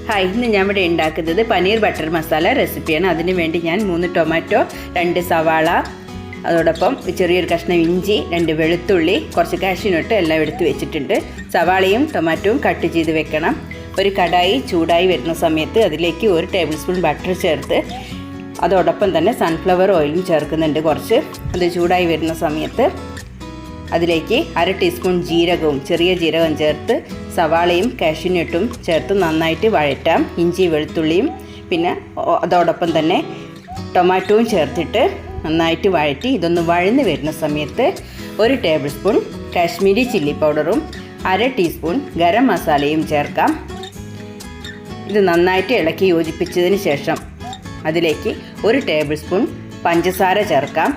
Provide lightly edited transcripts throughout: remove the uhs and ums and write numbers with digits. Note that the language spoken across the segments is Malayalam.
ഹായ്, ഇന്ന് ഞാൻ ഇവിടെ ഉണ്ടാക്കുന്നത് പനീർ ബട്ടർ മസാല റെസിപ്പിയാണ്. അതിന് വേണ്ടി ഞാൻ 3 ടൊമാറ്റോ, 2 സവാള, അതോടൊപ്പം ചെറിയൊരു കഷ്ണം ഇഞ്ചി, 2 വെളുത്തുള്ളി, കുറച്ച് കാഷ്യൂനട്ട് എല്ലാം എടുത്ത് വെച്ചിട്ടുണ്ട്. സവാളയും ടൊമാറ്റോയും കട്ട് ചെയ്ത് വെക്കണം. ഒരു കടായി ചൂടായി വരുന്ന സമയത്ത് അതിലേക്ക് 1 ടേബിൾ സ്പൂൺ ബട്ടർ ചേർത്ത് അതോടൊപ്പം തന്നെ സൺഫ്ലവർ ഓയിലും ചേർക്കുന്നുണ്ട് കുറച്ച്. അത് ചൂടായി വരുന്ന സമയത്ത് അതിലേക്ക് 1/2 ടീസ്പൂൺ ജീരകവും ചെറിയ ജീരകം ചേർത്ത് സവാളയും കാഷ്യൂനട്ടും ചേർത്ത് നന്നായിട്ട് വഴറ്റാം. ഇഞ്ചി വെളുത്തുള്ളിയും പിന്നെ അതോടൊപ്പം തന്നെ ടൊമാറ്റോയും ചേർത്തിട്ട് നന്നായിട്ട് വഴറ്റി ഇതൊന്ന് വഴന്ന് വരുന്ന സമയത്ത് 1 ടേബിൾ സ്പൂൺ കാശ്മീരി ചില്ലി പൗഡറും 1/2 ടീസ്പൂൺ ഗരം മസാലയും ചേർക്കാം. ഇത് നന്നായിട്ട് ഇളക്കി യോജിപ്പിച്ചതിന് ശേഷം അതിലേക്ക് 1 ടേബിൾ സ്പൂൺ പഞ്ചസാര ചേർക്കാം.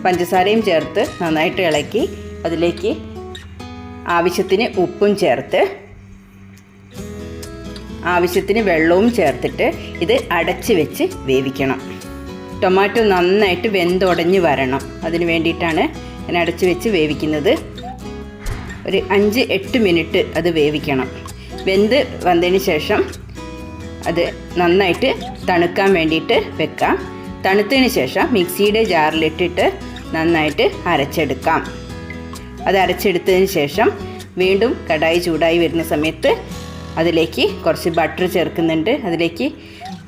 പഞ്ചസാരയും ചേർത്ത് നന്നായിട്ട് ഇളക്കി അതിലേക്ക് ആവശ്യത്തിന് ഉപ്പും ചേർത്ത് ആവശ്യത്തിന് വെള്ളവും ചേർത്തിട്ട് ഇത് അടച്ച് വെച്ച് വേവിക്കണം. ടൊമാറ്റോ നന്നായിട്ട് വെന്തുടഞ്ഞ് വരണം. അതിന് വേണ്ടിയിട്ടാണ് ഞാൻ അടച്ച് വെച്ച് വേവിക്കുന്നത്. ഒരു 5-8 മിനിറ്റ് അത് വേവിക്കണം. വെന്ത് വന്നതിന് ശേഷം അത് നന്നായിട്ട് തണുക്കാൻ വേണ്ടിയിട്ട് വെക്കാം. തണുത്തതിന് ശേഷം മിക്സിയുടെ ജാറിലിട്ടിട്ട് നന്നായിട്ട് അരച്ചെടുക്കാം. അത് അരച്ചെടുത്തതിന് ശേഷം വീണ്ടും കടായി ചൂടായി വരുന്ന സമയത്ത് അതിലേക്ക് കുറച്ച് ബട്ടർ ചേർക്കുന്നുണ്ട്. അതിലേക്ക്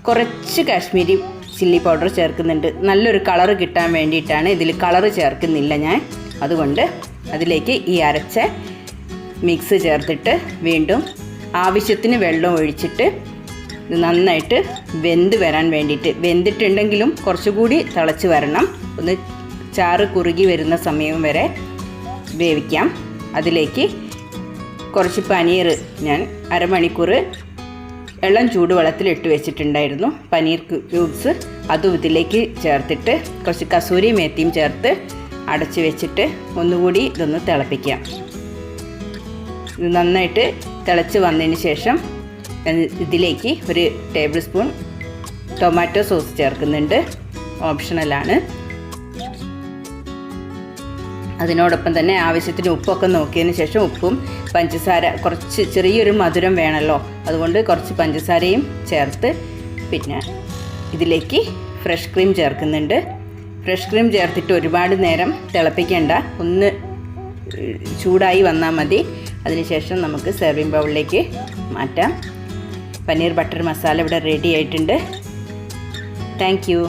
കുറച്ച് കാശ്മീരി ചില്ലി പൗഡർ ചേർക്കുന്നുണ്ട്. നല്ലൊരു കളറ് കിട്ടാൻ വേണ്ടിയിട്ടാണ്. ഇതിൽ കളറ് ചേർക്കുന്നില്ല ഞാൻ. അതുകൊണ്ട് അതിലേക്ക് ഈ അരച്ച മിക്സ് ചേർത്തിട്ട് വീണ്ടും ആവശ്യത്തിന് വെള്ളം ഒഴിച്ചിട്ട് നന്നായിട്ട് വെന്ത് വരാൻ വേണ്ടിയിട്ട്, വെന്തിട്ടുണ്ടെങ്കിലും കുറച്ചുകൂടി തിളച്ച് വരണം. ഒന്ന് ചാറ് കുറുകി വരുന്ന സമയം വരെ വേവിക്കാം. അതിലേക്ക് കുറച്ച് പനീർ ഞാൻ അരമണിക്കൂർ ഇളം ചൂടുവെള്ളത്തിൽ ഇട്ട് വെച്ചിട്ടുണ്ടായിരുന്നു. പനീർ ക്യൂബ്സ് അതും ഇതിലേക്ക് ചേർത്തിട്ട് കുറച്ച് കസൂരി മേത്തിയും ചേർത്ത് അടച്ച് വെച്ചിട്ട് ഒന്നുകൂടി ഇതൊന്ന് തിളപ്പിക്കാം. ഇത് നന്നായിട്ട് തിളച്ച് വന്നതിന് ശേഷം ഇതിലേക്ക് 1 ടേബിൾ സ്പൂൺ ടൊമാറ്റോ സോസ് ചേർക്കുന്നുണ്ട്. ഓപ്ഷണലാണ്. അതിനോടൊപ്പം തന്നെ ആവശ്യത്തിന് ഉപ്പൊക്കെ നോക്കിയതിന് ശേഷം ഉപ്പും പഞ്ചസാര കുറച്ച് ചെറിയൊരു മധുരം വേണമല്ലോ, അതുകൊണ്ട് കുറച്ച് പഞ്ചസാരയും ചേർത്ത് പിന്നെ ഇതിലേക്ക് ഫ്രഷ് ക്രീം ചേർക്കുന്നുണ്ട്. ഫ്രഷ് ക്രീം ചേർത്തിട്ട് ഒരുപാട് നേരം തിളപ്പിക്കേണ്ട, ഒന്ന് ചൂടായി വന്നാൽ മതി. അതിനുശേഷം നമുക്ക് സെർവിങ് ബൗളിലേക്ക് മാറ്റാം. പനീർ ബട്ടർ മസാല ഇവിടെ റെഡി ആയിട്ടുണ്ട്. Thank you.